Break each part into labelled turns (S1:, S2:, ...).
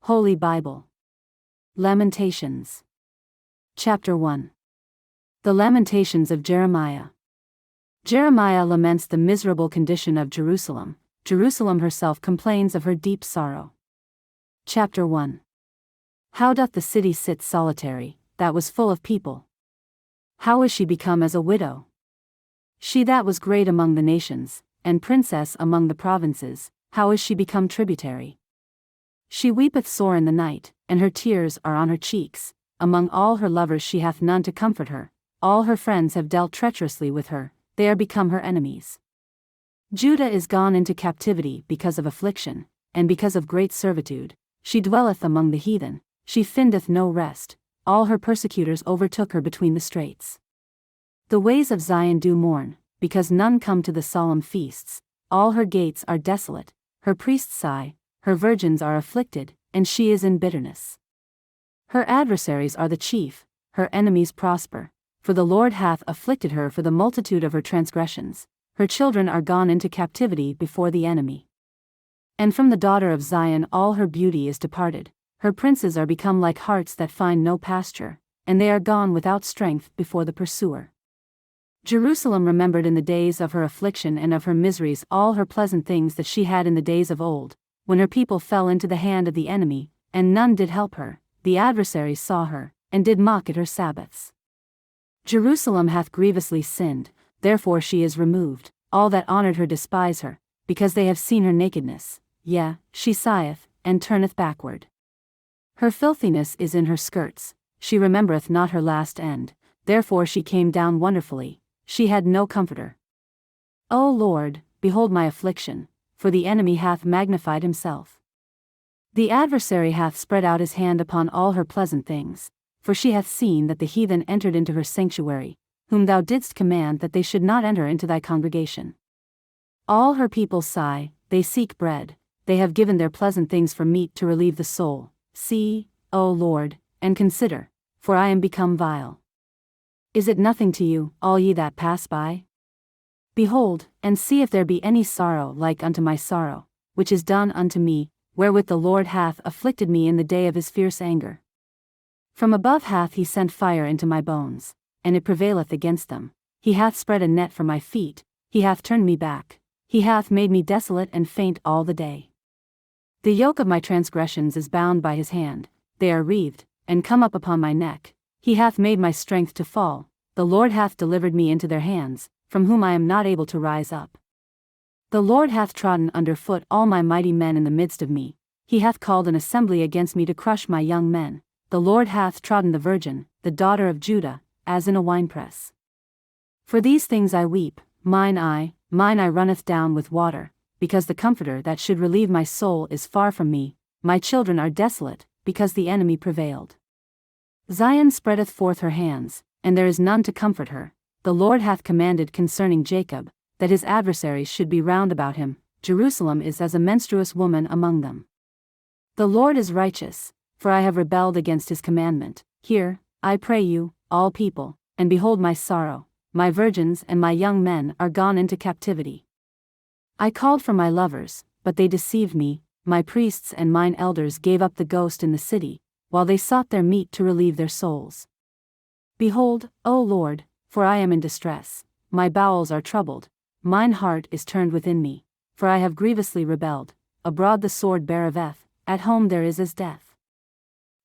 S1: Holy Bible. Lamentations. Chapter 1. The Lamentations of Jeremiah. Jeremiah laments the miserable condition of Jerusalem. Jerusalem herself complains of her deep sorrow. Chapter 1. How doth the city sit solitary, that was full of people? How is she become as a widow? She that was great among the nations, and princess among the provinces, how is she become tributary? She weepeth sore in the night, and her tears are on her cheeks. Among all her lovers she hath none to comfort her. All her friends have dealt treacherously with her, they are become her enemies. Judah is gone into captivity because of affliction, and because of great servitude. She dwelleth among the heathen, she findeth no rest. All her persecutors overtook her between the straits. The ways of Zion do mourn, because none come to the solemn feasts. All her gates are desolate, her priests sigh, her virgins are afflicted, and she is in bitterness. Her adversaries are the chief, her enemies prosper, for the Lord hath afflicted her for the multitude of her transgressions. Her children are gone into captivity before the enemy. And from the daughter of Zion all her beauty is departed, her princes are become like harts that find no pasture, and they are gone without strength before the pursuer. Jerusalem remembered in the days of her affliction and of her miseries all her pleasant things that she had in the days of old, when her people fell into the hand of the enemy, and none did help her. The adversaries saw her, and did mock at her Sabbaths. Jerusalem hath grievously sinned, therefore she is removed. All that honored her despise her, because they have seen her nakedness. Yea, she sigheth, and turneth backward. Her filthiness is in her skirts, she remembereth not her last end, therefore she came down wonderfully, she had no comforter. O Lord, behold my affliction, for the enemy hath magnified himself. The adversary hath spread out his hand upon all her pleasant things, for she hath seen that the heathen entered into her sanctuary, whom thou didst command that they should not enter into thy congregation. All her people sigh, they seek bread, they have given their pleasant things for meat to relieve the soul. See, O Lord, and consider, for I am become vile. Is it nothing to you, all ye that pass by? Behold, and see if there be any sorrow like unto my sorrow, which is done unto me, wherewith the Lord hath afflicted me in the day of his fierce anger. From above hath he sent fire into my bones, and it prevaileth against them. He hath spread a net for my feet, he hath turned me back, he hath made me desolate and faint all the day. The yoke of my transgressions is bound by his hand, they are wreathed, and come up upon my neck. He hath made my strength to fall, the Lord hath delivered me into their hands, from whom I am not able to rise up. The Lord hath trodden under foot all my mighty men in the midst of me, he hath called an assembly against me to crush my young men. The Lord hath trodden the virgin, the daughter of Judah, as in a winepress. For these things I weep, mine eye runneth down with water, because the Comforter that should relieve my soul is far from me. My children are desolate, because the enemy prevailed. Zion spreadeth forth her hands, and there is none to comfort her. The Lord hath commanded concerning Jacob, that his adversaries should be round about him. Jerusalem is as a menstruous woman among them. The Lord is righteous, for I have rebelled against his commandment. Hear, I pray you, all people, and behold my sorrow. My virgins and my young men are gone into captivity. I called for my lovers, but they deceived me. My priests and mine elders gave up the ghost in the city, while they sought their meat to relieve their souls. Behold, O Lord, for I am in distress, my bowels are troubled, mine heart is turned within me, for I have grievously rebelled. Abroad the sword beareth, at home there is as death.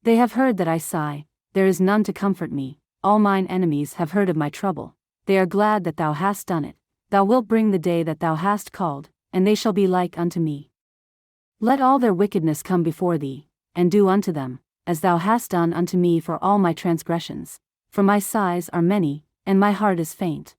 S1: They have heard that I sigh, there is none to comfort me. All mine enemies have heard of my trouble, they are glad that thou hast done it. Thou wilt bring the day that thou hast called, and they shall be like unto me. Let all their wickedness come before thee, and do unto them, as thou hast done unto me for all my transgressions. For my sighs are many, and my heart is faint.